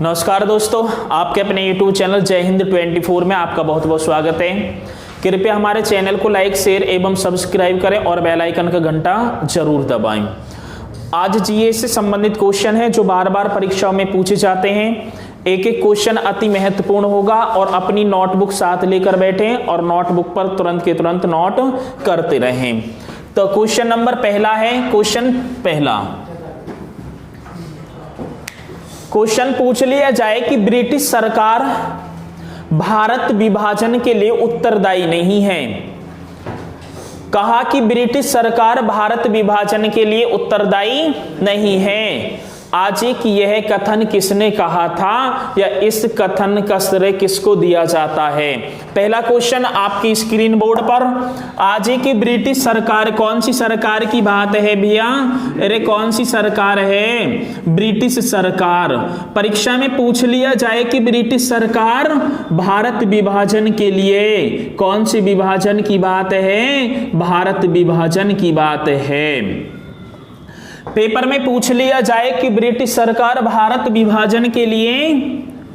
नमस्कार दोस्तों, आपके अपने YouTube चैनल जय हिंद 24 में आपका बहुत बहुत स्वागत है। कृपया हमारे चैनल को लाइक, शेयर एवं सब्सक्राइब करें और बेल आइकन का घंटा जरूर दबाएं। आज जीएस से संबंधित क्वेश्चन है जो बार बार परीक्षाओं में पूछे जाते हैं। एक एक क्वेश्चन अति महत्वपूर्ण होगा और अपनी नोटबुक साथ लेकर बैठें और नोटबुक पर तुरंत के तुरंत नोट करते रहें। तो क्वेश्चन नंबर पहला है। क्वेश्चन पूछ लिया जाए कि ब्रिटिश सरकार भारत विभाजन के लिए उत्तरदायी नहीं है। कहा कि ब्रिटिश सरकार भारत विभाजन के लिए उत्तरदायी नहीं है। आज कि यह कथन किसने कहा था या इस कथन का श्रेय किसको दिया जाता है। पहला क्वेश्चन आपकी स्क्रीन बोर्ड पर। आज की ब्रिटिश सरकार कौन सी सरकार की बात है भैया? अरे कौन सी सरकार है? ब्रिटिश सरकार। परीक्षा में पूछ लिया जाए कि ब्रिटिश सरकार भारत विभाजन के लिए कौन सी विभाजन की बात है? भारत विभाजन की बात है। पेपर में पूछ लिया जाए कि ब्रिटिश सरकार भारत विभाजन के लिए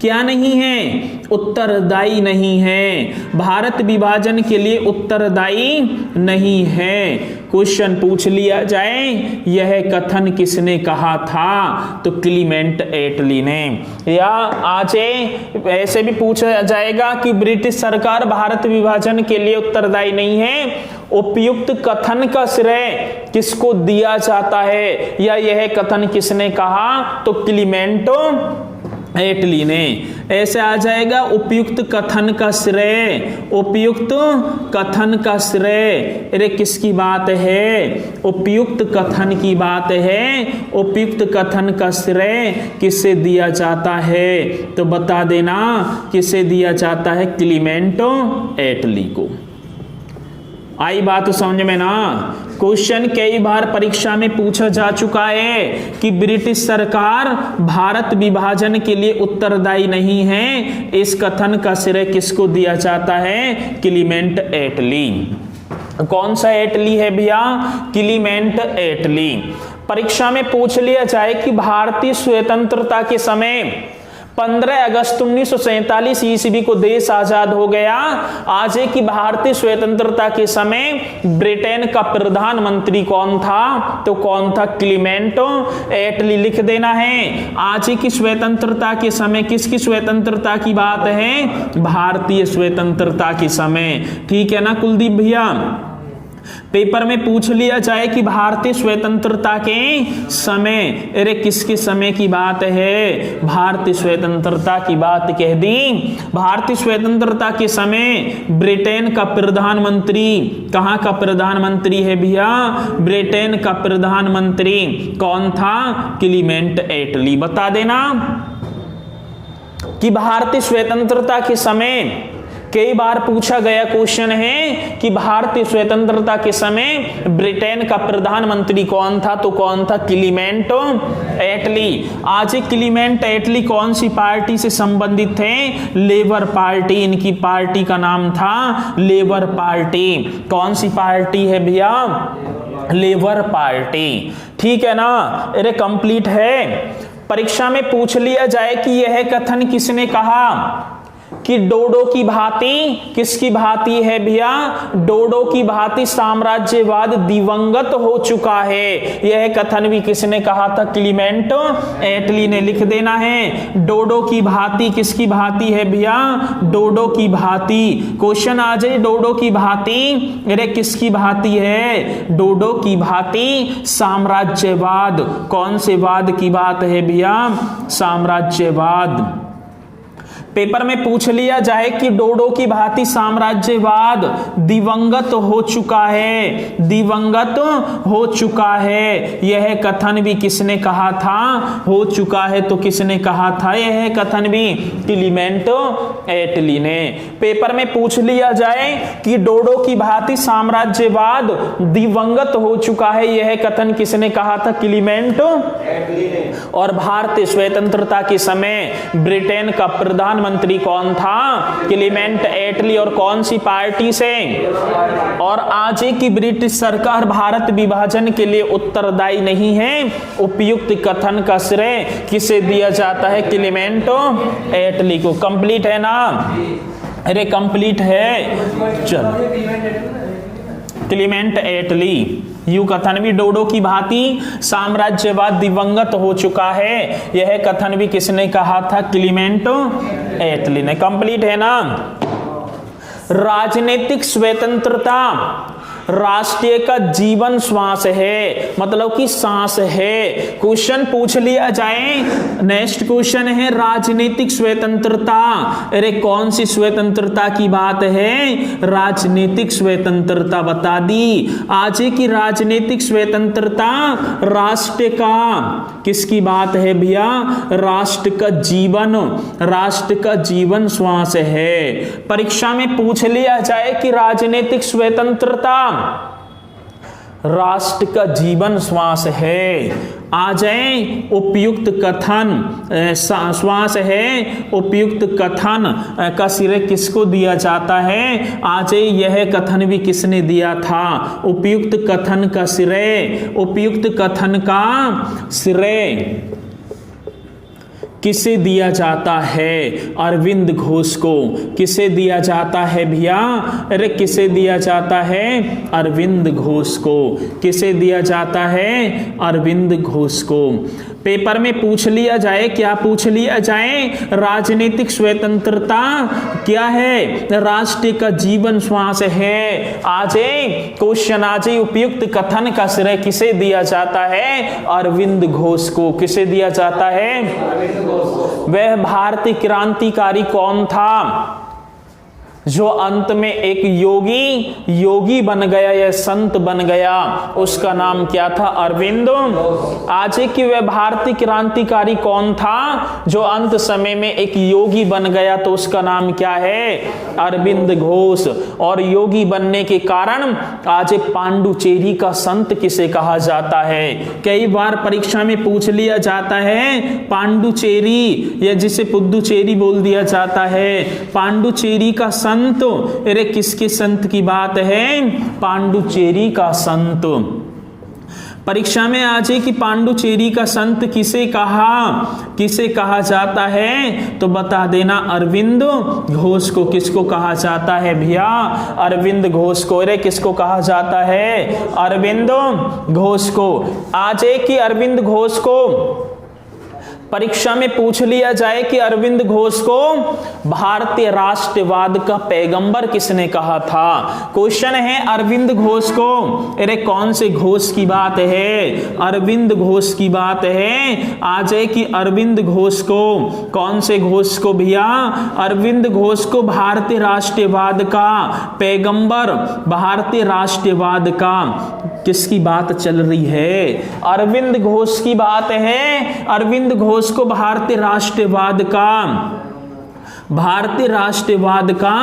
क्या नहीं है? उत्तरदायी नहीं है। भारत विभाजन के लिए उत्तरदायी नहीं है। क्वेश्चन पूछ लिया जाए यह कथन किसने कहा था? तो क्लीमेंट एटली ने। या आज ऐसे भी पूछा जाएगा कि ब्रिटिश सरकार भारत विभाजन के लिए उत्तरदायी नहीं है। उपयुक्त कथन का श्रेय किसको दिया जाता है या यह कथन किसने कहा? तो क्लीमेंट एटली ने। ऐसे आ जाएगा उपयुक्त कथन का श्रेय। उपयुक्त कथन का श्रेय अरे किसकी बात है? उपयुक्त कथन की बात है। उपयुक्त कथन का श्रेय किसे दिया जाता है? तो बता देना किसे दिया जाता है? क्लीमेंट एटली को। आई बात समझ में ना? क्वेश्चन कई बार परीक्षा में पूछा जा चुका है कि ब्रिटिश सरकार भारत विभाजन के लिए उत्तरदायी नहीं है। इस कथन का श्रेय किसको दिया जाता है? क्लीमेंट एटली। कौन सा एटली है भैया? क्लीमेंट एटली। परीक्षा में पूछ लिया जाए कि भारतीय स्वतंत्रता के समय 15 अगस्त 1947 ईस्वी को देश आजाद हो गया। आज की भारतीय स्वतंत्रता के समय ब्रिटेन का प्रधानमंत्री कौन था? तो कौन था? क्लीमेंट एटली। लिख देना है। आज की स्वतंत्रता के समय किसकी स्वतंत्रता की बात है? भारतीय स्वतंत्रता के समय। ठीक है ना कुलदीप भैया? पेपर में पूछ लिया जाए कि भारतीय स्वतंत्रता के समय अरे किसके समय की बात है? भारतीय स्वतंत्रता की बात कह दी। भारतीय स्वतंत्रता के समय ब्रिटेन का प्रधानमंत्री कहाँ का प्रधानमंत्री है भैया? ब्रिटेन का प्रधानमंत्री कौन था? क्लीमेंट एटली। बता देना कि भारतीय स्वतंत्रता के समय कई बार पूछा गया क्वेश्चन है कि भारतीय स्वतंत्रता के समय ब्रिटेन का प्रधानमंत्री कौन था? तो कौन था? क्लीमेंट एटली। आज क्लीमेंट एटली कौन सी पार्टी से संबंधित थे? Labour party. इनकी पार्टी का नाम था लेबर पार्टी। कौन सी पार्टी है भैया? Labour party. ठीक है ना? अरे कंप्लीट है। परीक्षा में पूछ लिया जाए कि यह कथन किसने कहा कि डोडो की भांति किसकी भांति है भैया? डोडो की भांति साम्राज्यवाद दिवंगत हो चुका है। यह कथन भी किसने कहा था? क्लीमेंट एटली ने। लिख देना है। डोडो की भांति किसकी भांति है भैया? डोडो की भांति। क्वेश्चन आ जाए डोडो की भांति अरे किसकी भांति है? डोडो की भांति साम्राज्यवाद। कौन से वाद की बात है भैया? साम्राज्यवाद। पेपर में पूछ लिया जाए कि डोडो की भांति साम्राज्यवाद दिवंगत हो चुका है। दिवंगत हो चुका है। यह कथन भी किसने कहा था? हो चुका है तो किसने कहा था? यह कथन भी क्लीमेंट एटली ने। पेपर में पूछ लिया जाए कि डोडो की भांति साम्राज्यवाद दिवंगत हो चुका है। यह कथन किसने कहा था? क्लीमेंट एटली ने। और भारतीय स्वतंत्रता के समय ब्रिटेन का प्रधान प्रधानमंत्री कौन था? क्लीमेंट एटली। और कौन सी पार्टी से? और आज की ब्रिटिश सरकार भारत विभाजन के लिए उत्तरदायी नहीं है। उपयुक्त कथन का श्रेय किसे दिया जाता है? क्लीमेंट एटली को। कंप्लीट है ना? अरे कंप्लीट है। चलो, क्लीमेंट एटली। यू कथन भी डोडो की भांति साम्राज्यवाद दिवंगत हो चुका है। यह कथन भी किसने कहा था? क्लीमेंट एटली ने। कंप्लीट है ना? राजनीतिक स्वतंत्रता राष्ट्रीय का जीवन श्वास है, मतलब कि सांस है। क्वेश्चन पूछ लिया जाए, नेक्स्ट क्वेश्चन है राजनीतिक स्वतंत्रता। अरे कौन सी स्वतंत्रता की बात है? राजनीतिक स्वतंत्रता बता दी। आज की राजनीतिक स्वतंत्रता राष्ट्र का किसकी बात है भैया? राष्ट्र का जीवन, राष्ट्र का जीवन श्वास है। परीक्षा में पूछ लिया जाए कि राजनीतिक स्वतंत्रता राष्ट्र का जीवन श्वास है, आ जाए उपयुक्त कथन श्वास है। उपयुक्त कथन का श्रेय किसको दिया जाता है? आ जाए यह कथन भी किसने दिया था? उपयुक्त कथन का श्रेय, उपयुक्त कथन का श्रेय किसे दिया जाता है? अरविंद घोष को। किसे दिया जाता है भैया? अरे किसे दिया जाता है? अरविंद घोष को। किसे दिया जाता है? अरविंद घोष को। पेपर में पूछ लिया जाए, क्या पूछ लिया जाए? राजनीतिक स्वतंत्रता क्या है? राष्ट्र का जीवन श्वास है। आज क्वेश्चन आज उपयुक्त कथन का श्रेय किसे दिया जाता है? अरविंद घोष को। किसे दिया जाता है? वह भारतीय क्रांतिकारी कौन था जो अंत में एक योगी बन गया या संत बन गया? उसका नाम क्या था? अरविंद। आज की वह भारतीय क्रांतिकारी कौन था जो अंत समय में एक योगी बन गया? तो उसका नाम क्या है? अरविंद घोष। और योगी बनने के कारण आज पांडुचेरी का संत किसे कहा जाता है? कई बार परीक्षा में पूछ लिया जाता है पांडुचेरी, या जिसे पुद्दुचेरी बोल दिया जाता है, पांडुचेरी का संत। अरे किसके संत की बात है? पांडुचेरी का संत। परीक्षा में आज कि पांडुचेरी का संत किसे कहा जाता है? तो बता देना, अरविंद घोष को। किसको कहा जाता है भैया? अरविंद घोष को। अरे किसको कहा जाता है? अरविंद घोष को। आज कि अरविंद घोष को परीक्षा में पूछ लिया जाए कि अरविंद घोष को भारतीय राष्ट्रवाद का पैगंबर किसने कहा था? क्वेश्चन है अरविंद घोष को। अरे कौन से घोष की बात है? अरविंद घोष की बात है। आ जाए कि अरविंद घोष को, कौन से घोष को भैया? अरविंद घोष को भारतीय राष्ट्रवाद का पैगंबर, भारतीय राष्ट्रवाद का किसकी बात चल रही है? अरविंद घोष की बात है। अरविंद घोष को भारतीय राष्ट्रवाद का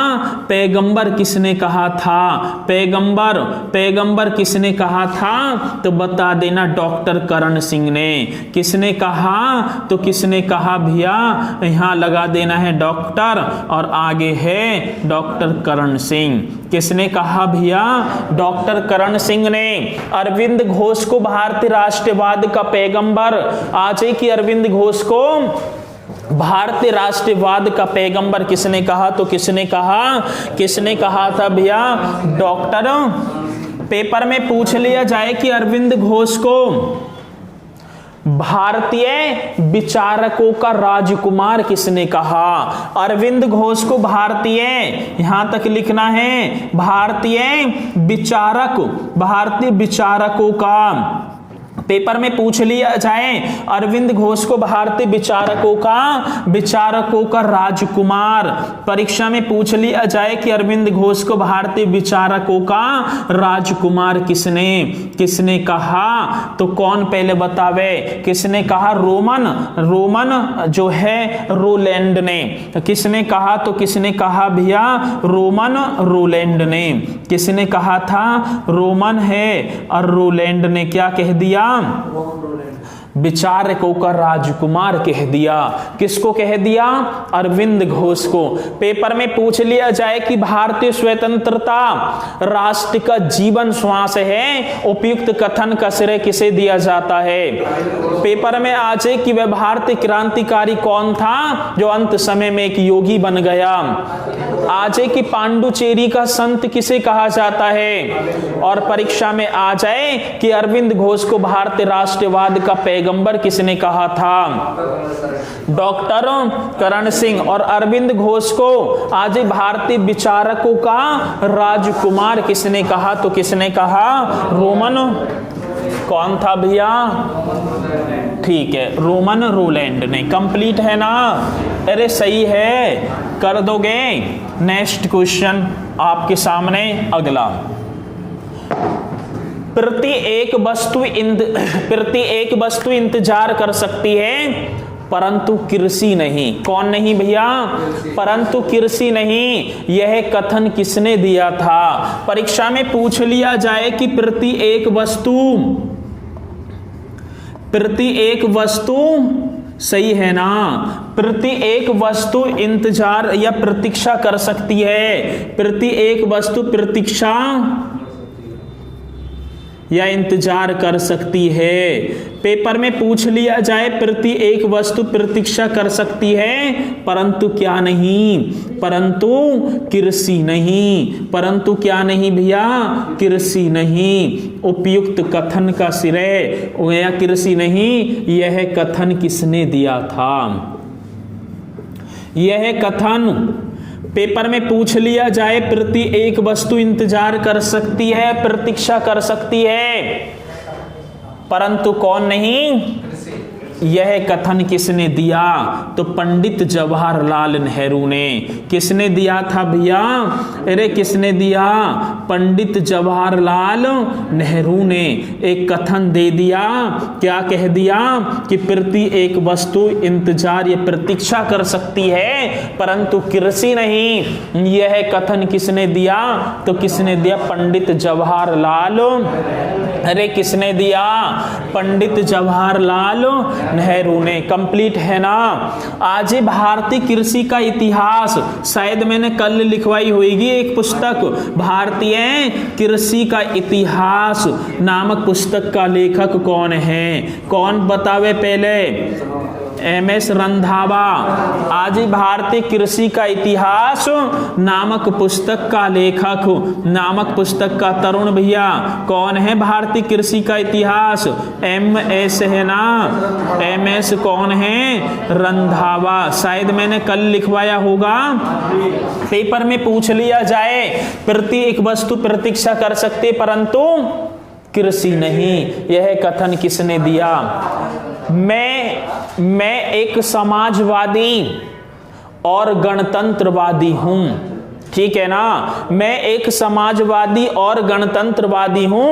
पैगंबर किसने कहा था? पैगंबर किसने कहा था? तो बता देना, डॉक्टर करण सिंह ने। किसने कहा? तो किसने कहा भैया? यहां लगा देना है डॉक्टर, और आगे है डॉक्टर करण सिंह। किसने कहा भैया? डॉक्टर करण सिंह ने अरविंद घोष को भारतीय राष्ट्रवाद का पैगंबर। आज कि अरविंद घोष को भारतीय राष्ट्रवाद का पैगंबर किसने कहा? तो किसने कहा था भैया? डॉक्टर। पेपर में पूछ लिया जाए कि अरविंद घोष को भारतीय विचारकों का राजकुमार किसने कहा? अरविंद घोष को भारतीय, यहां तक लिखना है, भारतीय विचारकों का। पेपर में पूछ लिया जाए अरविंद घोष को भारतीय विचारकों का राजकुमार। परीक्षा में पूछ लिया जाए कि अरविंद घोष को भारतीय विचारकों का राजकुमार किसने कहा? तो कौन पहले बतावे? किसने कहा? रोमन जो है रोलैंड ने। किसने कहा? तो किसने कहा भैया? रोमन रोलैंड ने। किसने कहा था? रोमन है, और रोलैंड ने क्या कह दिया? विचारकों का राजकुमार कह दिया। किसको कह दिया? अरविंद घोष को। पेपर में पूछ लिया जाए कि भारतीय स्वतंत्रता राष्ट्र का जीवन श्वास है, उपयुक्त कथन का श्रेय किसे दिया जाता है? पेपर में आ जाए कि वह भारतीय क्रांतिकारी कौन था जो अंत समय में एक योगी बन गया। आ जाए कि पांडुचेरी का संत किसे कहा जाता है? और परीक्षा में आ जाए कि अरविंद घोष को भारतीय राष्ट्रवाद का पैगंबर किसने कहा था? डॉक्टर करण सिंह। और अरविंद घोष को आज भारतीय विचारकों का राजकुमार किसने कहा? तो किसने कहा? रोमन, कौन था भैया? ठीक है, रोमन रोलैंड ने। कंप्लीट है ना? अरे सही है, कर दोगे। नेक्स्ट क्वेश्चन आपके सामने अगला। प्रति एक वस्तु इंतजार कर सकती है परंतु कृषि नहीं। कौन नहीं भैया? परंतु कृषि नहीं। यह कथन किसने दिया था? परीक्षा में पूछ लिया जाए कि प्रति एक वस्तु सही है ना? प्रति एक वस्तु इंतजार या प्रतीक्षा कर सकती है। प्रति एक वस्तु प्रतीक्षा या इंतजार कर सकती है। पेपर में पूछ लिया जाए प्रति एक वस्तु प्रतीक्षा कर सकती है परंतु क्या नहीं? परंतु कृषि नहीं। परंतु क्या नहीं भैया? कृषि नहीं। उपयुक्त कथन का श्रेय या कृषि नहीं, यह कथन किसने दिया था? यह कथन पेपर में पूछ लिया जाए प्रति एक वस्तु इंतजार कर सकती है, प्रतीक्षा कर सकती है परंतु कौन नहीं? यह कथन किसने दिया? तो पंडित जवाहरलाल नेहरू ने। किसने दिया था भैया? अरे किसने दिया? पंडित जवाहरलाल नेहरू ने एक कथन दे दिया। क्या कह दिया? कि प्रति एक वस्तु इंतजार या प्रतीक्षा कर सकती है परंतु कृषि नहीं। यह कथन किसने दिया? तो किसने दिया? पंडित जवाहरलाल। अरे किसने दिया? पंडित जवाहरलाल नेहरू ने। कंप्लीट है ना? आज भारतीय कृषि का इतिहास शायद मैंने कल लिखवाई होगी एक पुस्तक, भारतीय कृषि का इतिहास नामक पुस्तक का लेखक कौन है? कौन बतावे पहले? MS रंधावा। आज भारतीय कृषि का इतिहास नामक पुस्तक का लेखक, नामक पुस्तक का तरुण भैया कौन है? भारतीय कृषि का इतिहास MS है ना? MS कौन है? रंधावा। शायद मैंने कल लिखवाया होगा। पेपर में पूछ लिया जाए प्रति एक वस्तु प्रतीक्षा कर सकते परंतु कृषि नहीं, यह कथन किसने दिया? मैं एक समाजवादी और गणतंत्रवादी हूं। ठीक है ना? मैं एक समाजवादी और गणतंत्रवादी हूं।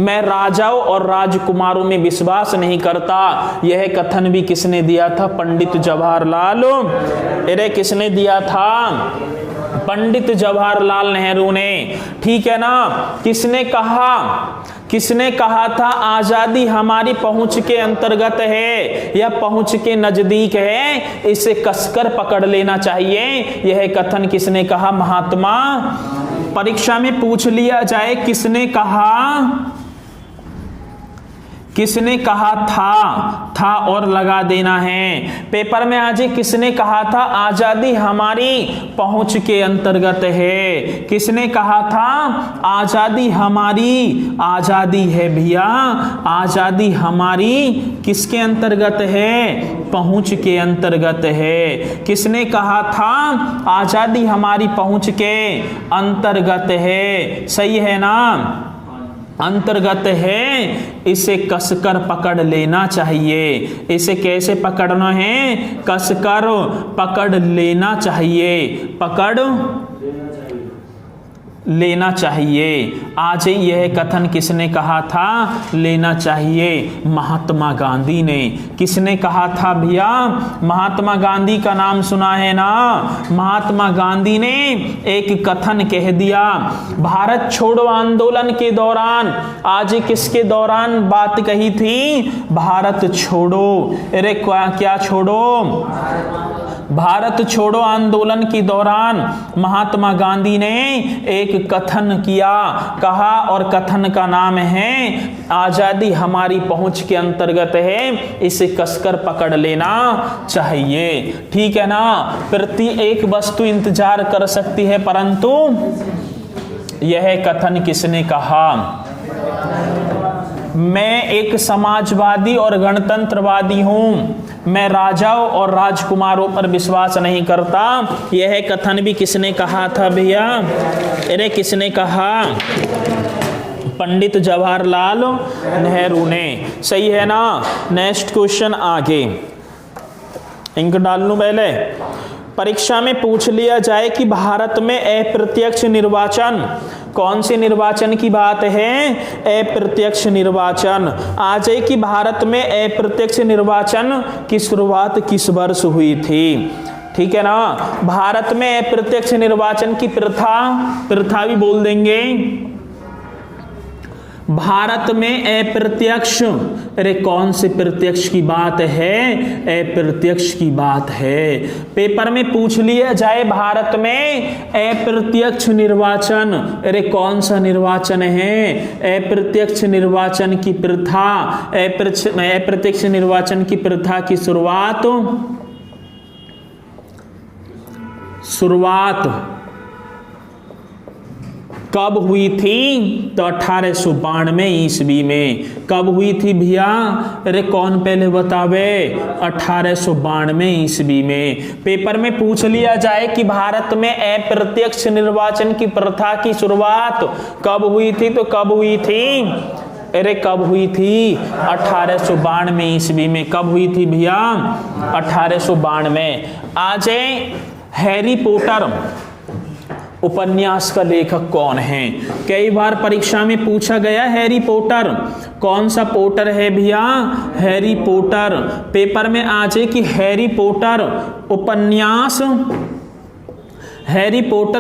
मैं राजाओं और राजकुमारों में विश्वास नहीं करता। यह कथन भी किसने दिया था? पंडित जवाहरलाल। अरे किसने दिया था? पंडित जवाहरलाल नेहरू ने। ठीक है ना? किसने कहा? किसने कहा था आजादी हमारी पहुंच के अंतर्गत है या पहुंच के नजदीक है, इसे कसकर पकड़ लेना चाहिए? यह कथन किसने कहा? महात्मा। परीक्षा में पूछ लिया जाए किसने कहा? किसने कहा था और लगा देना है। पेपर में आज किसने कहा था आजादी हमारी पहुंच के अंतर्गत है? किसने कहा था आजादी हमारी? आजादी है भैया, आजादी हमारी किसके अंतर्गत है? पहुंच के अंतर्गत है। किसने कहा था आजादी हमारी पहुंच के अंतर्गत है? सही है ना? अंतर्गत है। इसे कसकर पकड़ लेना चाहिए। इसे कैसे पकड़ना है? कसकर पकड़ लेना चाहिए। पकड़ लेना चाहिए। आज यह कथन किसने कहा था? लेना चाहिए, महात्मा गांधी ने। किसने कहा था भैया? महात्मा गांधी का नाम सुना है ना? महात्मा गांधी ने एक कथन कह दिया भारत छोड़ो आंदोलन के दौरान। आज किसके दौरान बात कही थी? भारत छोड़ो। अरे क्या छोड़ो? भारत छोड़ो आंदोलन के दौरान महात्मा गांधी ने एक कथन किया, कहा, और कथन का नाम है आजादी हमारी पहुंच के अंतर्गत है, इसे कसकर पकड़ लेना चाहिए। ठीक है ना? प्रति एक वस्तु इंतजार कर सकती है, परंतु यह कथन किसने कहा? मैं एक समाजवादी और गणतंत्रवादी हूं, मैं राजाओं और राजकुमारों पर विश्वास नहीं करता। यह कथन भी किसने कहा था भैया? अरे किसने कहा? पंडित जवाहरलाल नेहरू ने। सही है ना? नेक्स्ट क्वेश्चन आगे इंक डाल लूं पहले। परीक्षा में पूछ लिया जाए कि भारत में अप्रत्यक्ष निर्वाचन, कौन से निर्वाचन की बात है? अप्रत्यक्ष निर्वाचन। आ जाए कि भारत में अप्रत्यक्ष निर्वाचन की शुरुआत किस वर्ष हुई थी? ठीक है ना? भारत में अप्रत्यक्ष निर्वाचन की प्रथा भी बोल देंगे। भारत में अप्रत्यक्ष, अरे कौन से प्रत्यक्ष की बात है? अप्रत्यक्ष की बात है। पेपर में पूछ लिया जाए भारत में अप्रत्यक्ष निर्वाचन, अरे कौन सा निर्वाचन है? अप्रत्यक्ष निर्वाचन की प्रथा, अप्रत्यक्ष निर्वाचन की प्रथा की शुरुआत कब हुई थी? तो 1892 ईस्वी में। कब हुई थी भैया? अरे कौन पहले बतावे? 1892 ईस्वी में। पेपर में पूछ लिया जाए कि भारत में अप्रत्यक्ष निर्वाचन की प्रथा की शुरुआत कब हुई थी, तो कब हुई थी? अरे कब हुई थी? 1892 ईस्वी में। कब हुई थी भैया? 1892। आज हैरी पॉटर उपन्यास का लेखक कौन है? कई बार परीक्षा में पूछा गया हैरी पॉटर। कौन सा पॉटर है भैया? Harry Potter. पेपर में आ जाए कि हैरी पॉटर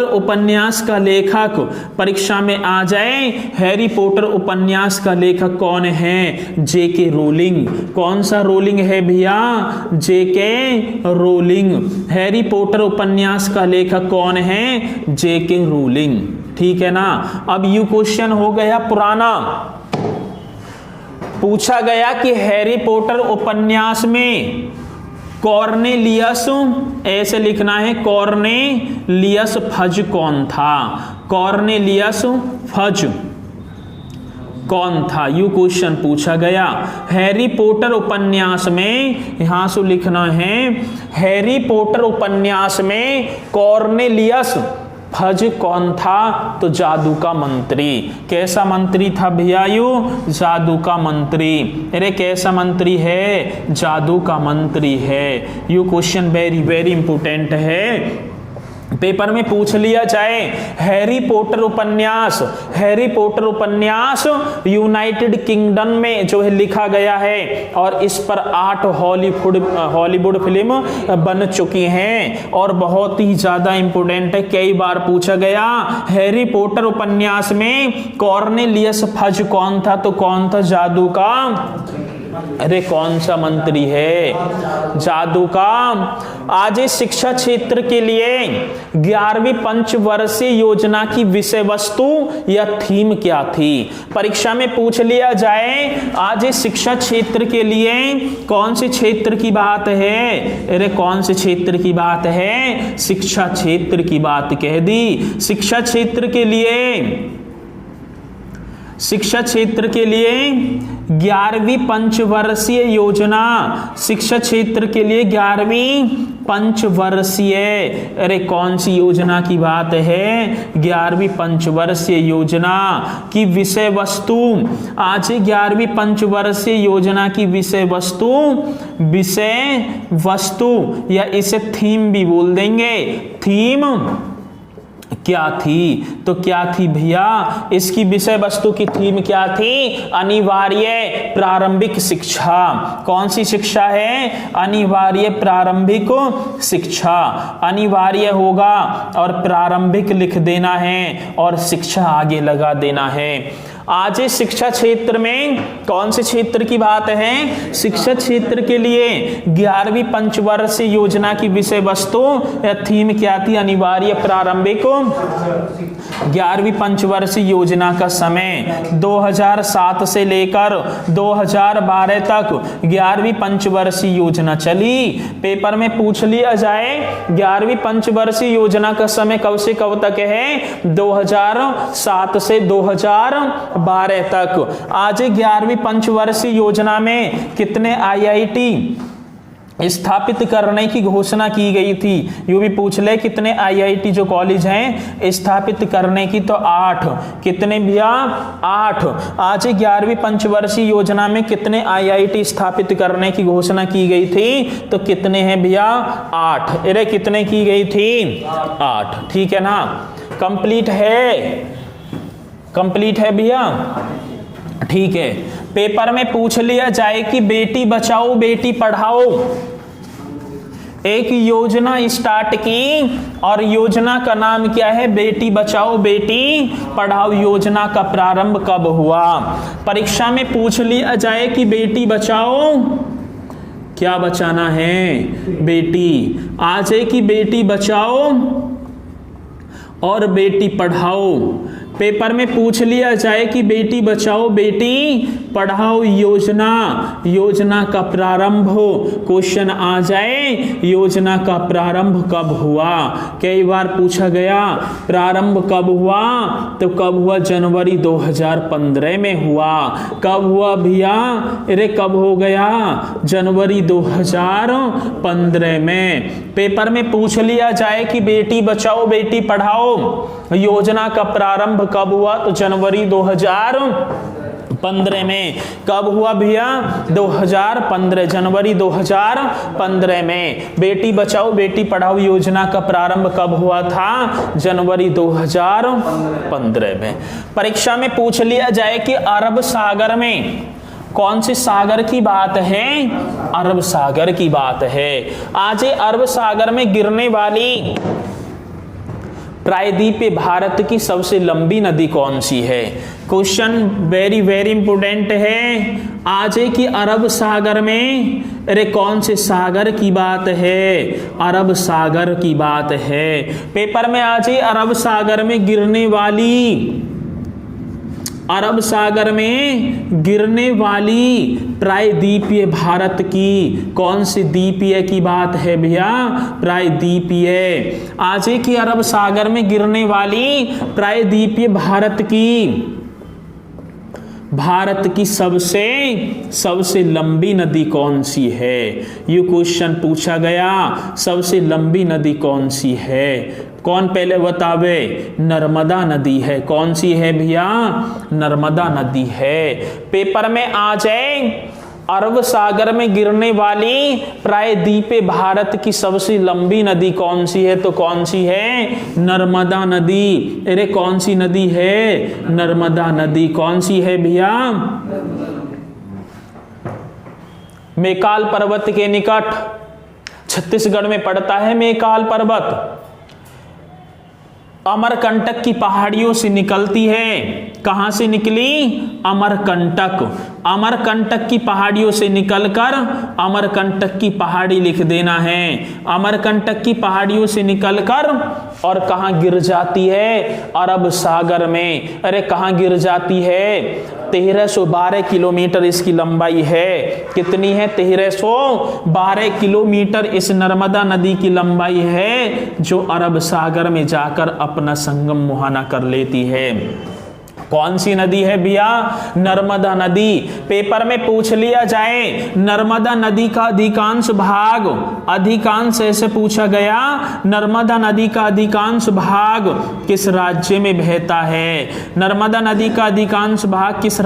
उपन्यास का लेखक, परीक्षा में आ जाए हैरी पॉटर उपन्यास का लेखक कौन है? जेके रोलिंग। कौन सा रोलिंग है भैया? जेके रोलिंग। हैरी पॉटर उपन्यास का लेखक कौन है? जेके रोलिंग। ठीक है ना? अब यू क्वेश्चन हो गया पुराना। पूछा गया कि हैरी पॉटर उपन्यास में कॉर्नेलियस, ऐसे लिखना है, कॉर्नेलियस फज कौन था? कॉर्नेलियस फज कौन था? यू क्वेश्चन पूछा गया। हैरी पॉटर उपन्यास में, यहां से लिखना है, हैरी पॉटर उपन्यास में कॉर्नेलियस फज कौन था? तो जादू का मंत्री। कैसा मंत्री था भैया? यू जादू का मंत्री। अरे कैसा मंत्री है? जादू का मंत्री है। You question very very important है। पेपर में पूछ लिया जाए हैरी पॉटर उपन्यास यूनाइटेड किंगडम में जो है लिखा गया है, और इस पर 8 हॉलीवुड फिल्म बन चुकी हैं, और बहुत ही ज्यादा इंपोर्टेंट है। कई बार पूछा गया हैरी पॉटर उपन्यास में कॉर्नेलियस फज कौन था? तो कौन था? जादू का, अरे कौन सा मंत्री है? जादू का। आज इस शिक्षा क्षेत्र के लिए 11वीं पंचवर्षीय योजना की विषय वस्तु या थीम क्या थी? परीक्षा में पूछ लिया जाए आज इस शिक्षा क्षेत्र के लिए कौन से क्षेत्र की बात है? अरे कौन से क्षेत्र की बात है? शिक्षा क्षेत्र की बात कह दी। शिक्षा क्षेत्र के लिए 11वीं पंचवर्षीय योजना, शिक्षा क्षेत्र के लिए 11वीं पंचवर्षीय, अरे कौन सी योजना की बात है? 11वीं पंचवर्षीय योजना की विषय वस्तु। आज 11वीं पंचवर्षीय योजना की विषय वस्तु या इसे थीम भी बोल देंगे। थीम क्या थी? तो क्या थी भैया, इसकी विषय वस्तु की थीम क्या थी? अनिवार्य प्रारंभिक शिक्षा। कौन सी शिक्षा है? अनिवार्य प्रारंभिक शिक्षा। अनिवार्य होगा और प्रारंभिक लिख देना है और शिक्षा आगे लगा देना है। आज इस शिक्षा क्षेत्र में कौन से क्षेत्र की बात है? शिक्षा क्षेत्र के लिए 11वीं पंचवर्षीय योजना की विषय वस्तु या थीम क्या थी? अनिवार्य प्रारंभिक। 11वीं पंचवर्षीय योजना का समय 2007 से लेकर 2012 तक 11वीं पंचवर्षीय योजना चली। पेपर में पूछ लिया जाए 11वीं पंचवर्षीय योजना का समय कब से कब तक है? 2007 से 2012 तक। आज 11वीं पंचवर्षीय योजना में कितने आईआईटी स्थापित करने की घोषणा की गई थी? यूं भी पूछ ले कितने आईआईटी जो कॉलेज हैं स्थापित करने की, तो 8। कितने भैया? 8। आज 11वीं पंचवर्षीय योजना में कितने आईआईटी स्थापित करने की घोषणा की गई थी? तो कितने हैं भैया? 8। अरे कितने की गई थी? 8। ठीक है ना? कंप्लीट है? कंप्लीट है भैया? ठीक है। पेपर में पूछ लिया जाए कि बेटी बचाओ बेटी पढ़ाओ एक योजना स्टार्ट की और योजना का नाम क्या है? बेटी बचाओ बेटी पढ़ाओ। योजना का प्रारंभ कब हुआ? परीक्षा में पूछ लिया जाए कि बेटी बचाओ, क्या बचाना है? बेटी। आज है कि बेटी बचाओ और बेटी पढ़ाओ। पेपर में पूछ लिया जाए कि बेटी बचाओ बेटी पढ़ाओ योजना का प्रारंभ हो। क्वेश्चन आ जाए योजना का प्रारंभ कब हुआ? कई बार पूछा गया प्रारंभ कब हुआ? तो कब हुआ? जनवरी 2015 में हुआ। कब हुआ भैया? अरे कब हो गया? जनवरी 2015 में। पेपर में पूछ लिया जाए कि बेटी बचाओ बेटी पढ़ाओ योजना का प्रारंभ कब हुआ? तो जनवरी 2015 में। कब हुआ भैया? 2015, जनवरी 2015 में। बेटी बचाओ बेटी पढ़ाओ योजना का प्रारंभ कब हुआ था? जनवरी 2015 में। परीक्षा में पूछ लिया जाए कि अरब सागर में कौन से सागर की बात है? अरब सागर की बात है। आज अरब सागर में गिरने वाली प्रायद्वीपीय भारत की सबसे लंबी नदी कौन सी है? क्वेश्चन वेरी वेरी इंपोर्टेंट है। आज है कि अरब सागर में, अरे कौन से सागर की बात है? अरब सागर की बात है। पेपर में आज है अरब सागर में गिरने वाली, अरब सागर में गिरने वाली प्रायद्वीपीय भारत की कौन सी द्वीपीय की बात है भैया? प्रायद्वीपीय। आज है कि अरब सागर में गिरने वाली प्रायद्वीपीय भारत की सबसे लंबी नदी कौन सी है? ये क्वेश्चन पूछा गया। सबसे लंबी नदी कौन सी है? कौन पहले बतावे? नर्मदा नदी है। कौन सी है भैया? नर्मदा नदी है। पेपर में आ जाए अरब सागर में गिरने वाली प्रायद्वीपीय भारत की सबसे लंबी नदी कौन सी है? तो कौन सी है? नर्मदा नदी। अरे कौन सी नदी है? नर्मदा नदी। कौन सी है भैया? मैकाल पर्वत के निकट छत्तीसगढ़ में पड़ता है मैकाल पर्वत। अमरकंटक की पहाड़ियों से निकलती है। कहां से निकली? अमरकंटक। अमरकंटक की पहाड़ियों से निकलकर अमरकंटक की पहाड़ी लिख देना है। अमरकंटक की पहाड़ियों से निकलकर और कहां गिर जाती है? अरब सागर में। अरे कहां गिर जाती है? 1312 किलोमीटर इसकी लंबाई है। कितनी है? 1312 किलोमीटर इस नर्मदा नदी की लंबाई है जो अरब सागर में जाकर अपना संगम मुहाना कर लेती है। कौन सी नदी है भैया? नर्मदा नदी। पेपर में पूछ लिया जाए नर्मदा नदी का अधिकांश ऐसे पूछा गया, नर्मदा नदी का अधिकांश भाग किस राज्य में बहता है? नर्मदा नदी का अधिकांश भाग किस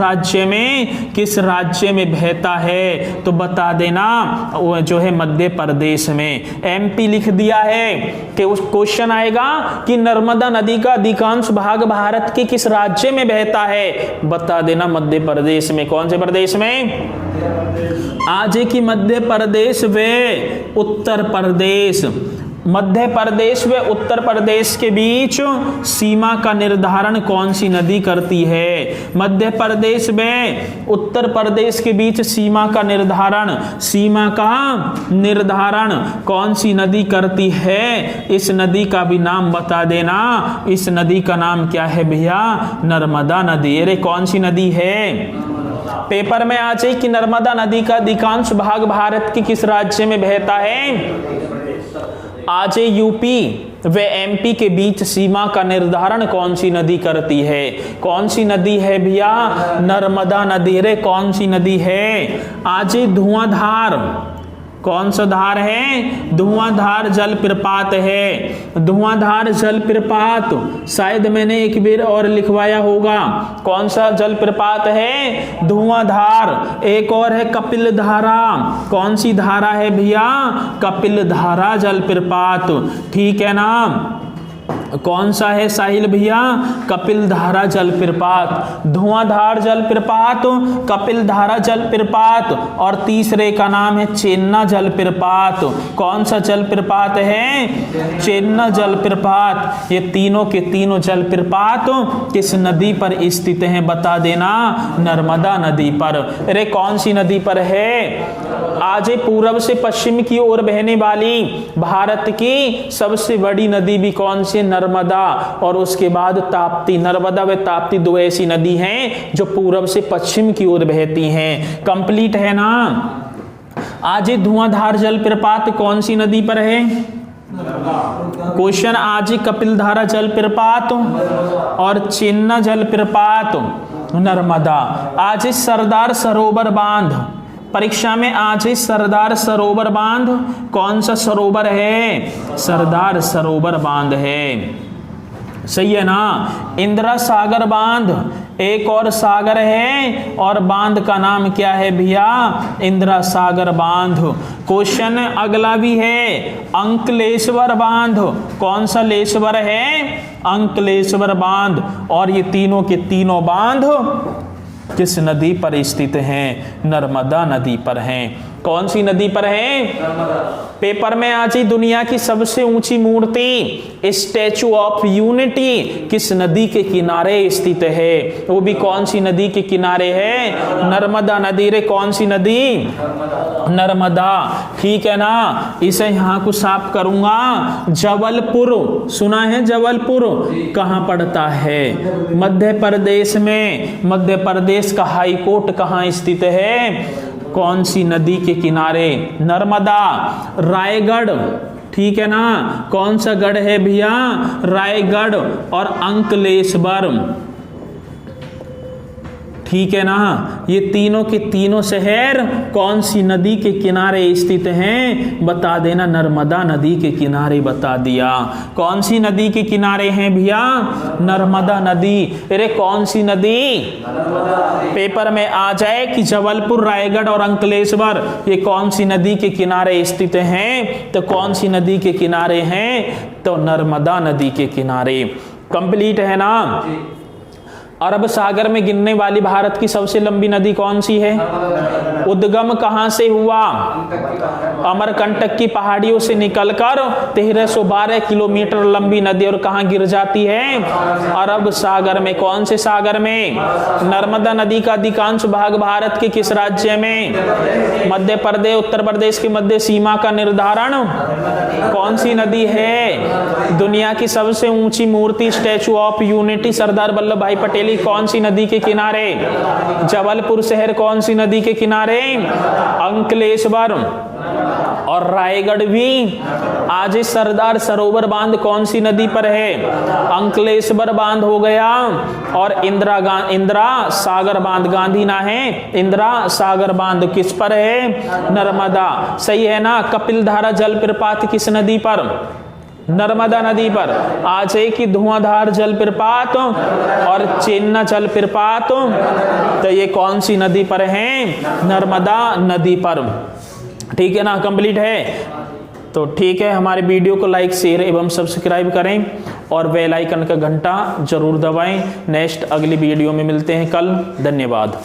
राज्य में बहता है? तो बता देना वो जो है मध्य प्रदेश में। एमपी लिख दिया है कि उस क्वेश्चन आएगा कि नर्मदा नदी का अधिकांश भाग भारत के किस राज्य में बहता है? बता देना मध्य प्रदेश में। कौन से प्रदेश में? आज की मध्य प्रदेश व उत्तर प्रदेश। मध्य प्रदेश व उत्तर प्रदेश के बीच सीमा का निर्धारण कौन सी नदी करती है? मध्य प्रदेश व उत्तर प्रदेश के बीच सीमा का निर्धारण कौन सी नदी करती है? इस नदी का भी नाम बता देना। इस नदी का नाम क्या है भैया? नर्मदा नदी। अरे कौन सी नदी है? पेपर में आ जाए कि नर्मदा नदी का अधिकांश भाग भारत के किस राज्य में बहता है? आज यूपी व एमपी के बीच सीमा का निर्धारण कौन सी नदी करती है? कौन सी नदी है भैया? नर्मदा नदी। रे कौन सी नदी है? आज धुआंधार। कौन सा धार है? धुआंधार जलप्रपात है। धुआंधार जलप्रपात शायद मैंने एक बार और लिखवाया होगा। कौन सा जलप्रपात है? धुआंधार। एक और है कपिल धारा। कौन सी धारा है भैया? कपिल धारा जलप्रपात। ठीक है ना? कौन सा है साहिल भैया? कपिल धारा जलप्रपात। धुआंधार जलप्रपात, कपिल धारा जलप्रपात और तीसरे का नाम है चेन्नई जलप्रपात। कौन सा जलप्रपात है? चेन्नई जलप्रपात। ये तीनों के तीनों जलप्रपात किस नदी पर स्थित हैं? बता देना। नर्मदा नदी पर। अरे कौन सी नदी पर है? आज पूरब से पश्चिम की ओर बहने वाली भारत की सबसे बड़ी नदी भी कौन सी? नर्मदा। और उसके बाद ताप्ती। नर्मदा व ताप्ती दो ऐसी नदी हैं जो पूरब से पश्चिम की ओर बहती हैं। कंप्लीट है ना? आज धुआंधार जलप्रपात कौन सी नदी पर है? क्वेश्चन आज कपिल धारा जलप्रपात और चेन्नई जलप्रपात नर्मदा। आज सरदार सरोवर बांध परीक्षा में आज सरदार सरोवर बांध कौन सा सरोवर है? सरदार सरोवर बांध है। सही है ना? इंदिरा सागर बांध एक और सागर है और बांध का नाम क्या है भैया? इंदिरा सागर बांध। क्वेश्चन अगला भी है अंकलेश्वर बांध। कौन सा लेश्वर है? अंकलेश्वर बांध। और ये तीनों के तीनों बांध किस नदी पर स्थित हैं? नर्मदा नदी पर हैं। कौन सी नदी पर है? पेपर में आज ही दुनिया की सबसे ऊंची मूर्ति स्टैचू ऑफ यूनिटी किस नदी के किनारे स्थित है? वो भी कौन सी नदी के किनारे है? नर्मदा नदी। रे कौन सी नदी? नर्मदा। ठीक है ना? इसे यहां को साफ करूंगा। जबलपुर सुना है? जबलपुर कहां पड़ता है? मध्य प्रदेश में। मध्य प्रदेश का हाई कोर्ट कहां स्थित है? कौन सी नदी के किनारे? नर्मदा। रायगढ़। ठीक है ना? कौन सा गढ़ है भैया? रायगढ़ और अंकलेश्वर। ठीक है ना? ये तीनों के तीनों शहर कौन सी नदी के किनारे स्थित हैं? बता देना। नर्मदा नदी के किनारे बता दिया। कौन सी नदी के किनारे हैं भैया? नर्मदा नदी। अरे कौन सी नदी? पेपर में आ जाए कि जबलपुर, रायगढ़ और अंकलेश्वर ये कौन सी नदी के किनारे स्थित हैं? तो कौन सी नदी के किनारे हैं? तो नर्मदा नदी के किनारे। कंप्लीट है ना? अरब सागर में गिरने वाली भारत की सबसे लंबी नदी कौन सी है? उद्गम कहां से हुआ? अमरकंटक की पहाड़ियों से निकलकर 1312 किलोमीटर लंबी नदी और कहां गिर जाती है? अरब सागर में। कौन से सागर में? नर्मदा नदी का अधिकांश भाग भारत के किस राज्य में? मध्य प्रदेश। उत्तर प्रदेश के मध्य सीमा का निर्धारण कौन सी नदी है? दुनिया की सबसे ऊंची मूर्ति statue of unity Sardar Vallabh भाई पटेल कौन सी नदी के किनारे? जबलपुर शहर कौन सी नदी के किनारे? अंकलेश्वर। और रायगढ़ भी। आज सरदार सरोवर बांध कौन सी नदी पर है? अंकलेश्वर बांध हो गया। और इंदिरा सागर बांध, गांधी ना है, इंदिरा सागर बांध किस पर है? नर्मदा। सही है ना? कपिलधारा जलप्रपात किस नदी पर? नर्मदा नदी पर। आज है कि धुआंधार जलप्रपात और चेन्नई जलप्रपात, तो ये कौन सी नदी पर है? नर्मदा नदी पर। ठीक है ना? कंप्लीट है। तो ठीक है, हमारे वीडियो को लाइक, शेयर एवं सब्सक्राइब करें और बेल आइकन का घंटा जरूर दबाएं। नेक्स्ट अगली वीडियो में मिलते हैं कल। धन्यवाद।